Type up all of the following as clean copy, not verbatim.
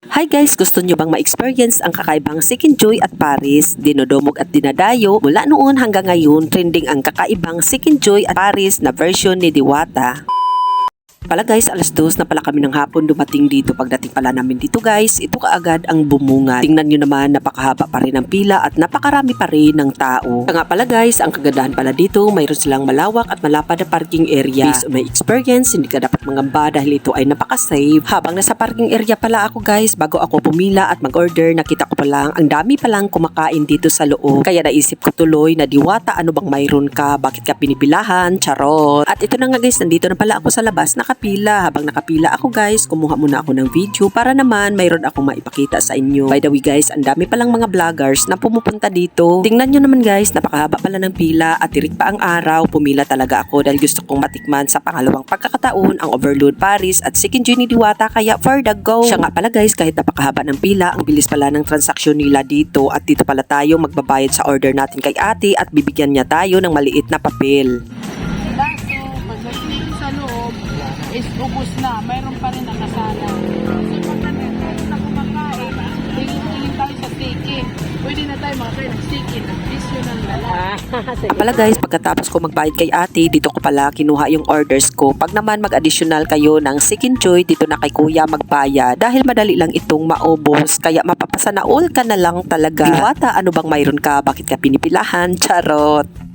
Hi guys! Gusto nyo bang ma-experience ang kakaibang Sikinjoy at Paris? Dinodomog at dinadayo. Mula noon hanggang ngayon, trending ang kakaibang Sikinjoy at Paris na version ni Diwata. Pala guys, alas 2 na pala kami ng hapon dumating dito. Pagdating pala namin dito guys, ito kaagad ang bumunga. Tingnan nyo naman, napakahaba pa rin ang pila at napakarami pa rin ng tao. Kaya nga pala guys, ang kagandahan pala dito, mayroon silang malawak at malapad na parking area. Based on my experience, hindi ka dapat mangamba dahil ito ay napaka-safe. Habang nasa parking area pala ako guys, bago ako pumila at mag-order, nakita ko palang ang dami palang kumakain dito sa loob. Kaya naisip ko tuloy na Diwata, ano bang mayroon ka? Bakit ka pinipilahan? Charot! At ito na nga guys, nandito na pala ako sa labas, nakapila. Habang nakapila ako guys, kumuha muna ako ng video para naman mayroon akong maipakita sa inyo. By the way guys, ang dami palang mga vloggers na pumupunta dito. Tingnan nyo naman guys, napakahaba pala ng pila at tirik pa ang araw. Pumila talaga ako dahil gusto kong matikman sa pangalawang pagkakataon ang Overload Paris at Sikinjoy ni Diwata, kaya for the go. Siya nga pala guys, kahit napakahaba ng pila, ang bilis pala ng transaksyon nila dito at dito pala tayo magbabayad sa order natin kay ate at bibigyan niya tayo ng maliit na papel. Sa loob is ubos na, mayroon pa rin nakasala. So pagka meron na kumakain, tingin tayo sa sticky. Pwede na tayo makakain ng sticky, additional na lang. Pala guys, pagkatapos ko magbayad kay ate, dito ko pala kinuha yung orders ko. Pag naman mag-additional kayo ng Sikinjoy, dito na kay kuya magbayad. Dahil madali lang itong maubos, kaya mapapasana all ka na lang talaga. Diwata, ano bang mayroon ka? Bakit ka pinipilahan? Charot!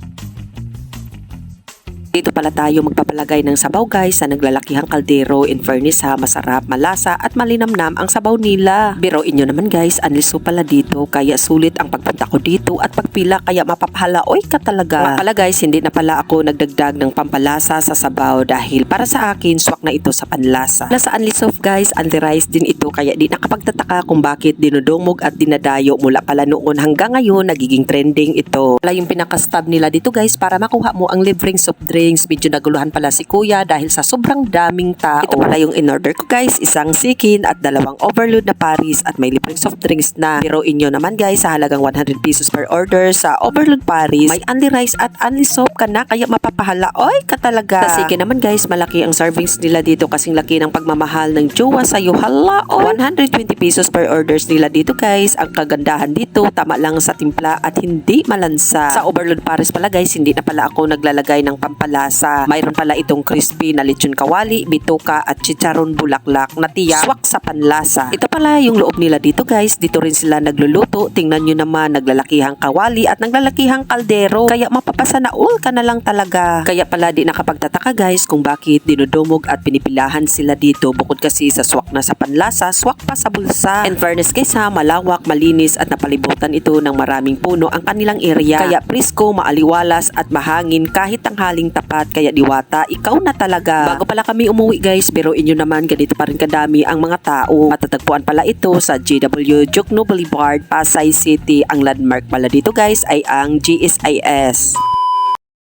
Dito pala tayo magpapalagay ng sabaw guys sa naglalakihang kaldero. In fairness ha, masarap, malasa at malinamnam ang sabaw nila. Biroin nyo naman guys, anliso pala dito, kaya sulit ang pagpunta ko dito at pagpila, kaya mapapahala oy ka talaga. Pala guys, hindi na pala ako nagdagdag ng pampalasa sa sabaw dahil para sa akin swak na ito sa panlasa. Sa Unlisoft guys, anti-rice din ito, kaya di nakapagtataka kung bakit dinodumog at dinadayo mula pala noon hanggang ngayon nagiging trending ito. Pala yung pinaka-stab nila dito guys para makuha mo ang libreng soft drink. Medyo naguluhan pala si kuya dahil sa sobrang daming tao. Ito pala yung in-order ko guys, isang sikin at dalawang overload na Paris at may libreng soft drinks na. Biroin nyo naman guys, sa halagang 100 pesos per order sa overload Paris, may only rice at only soap ka na, kaya mapapahala oy ka talaga. Sa sikin naman guys, malaki ang servings nila dito, kasing laki ng pagmamahal ng jowa sa'yo. Hala oy, 120 pesos per orders nila dito guys. Ang kagandahan dito, tama lang sa timpla at hindi malansa. Sa overload Paris pala guys, hindi na pala ako naglalagay ng pampalasa. Mayroon pala itong crispy na lechon kawali, bituka at chicharon bulaklak na tiyak swak sa panlasa. Ito pala yung loob nila dito guys. Dito rin sila nagluluto. Tingnan nyo naman, naglalakihang kawali at naglalakihang kaldero, kaya mapapasana all ka na lang talaga. Kaya pala di nakapagtataka guys kung bakit dinudumog at pinipilahan sila dito. Bukod kasi sa swak na sa panlasa, swak pa sa bulsa. In fairness guys ha, malawak, malinis at napalibutan ito ng maraming puno ang kanilang area, kaya presko, maaliwalas at mahangin kahit tanghaling tapat. Kaya Diwata, ikaw na talaga. Bago pala kami umuwi guys, biruin nyo naman, ganito pa rin kadami ang mga tao. Matatagpuan pala ito sa JW Jokno Boulevard, Pasay City. Ang landmark pala dito guys ay ang GSIS.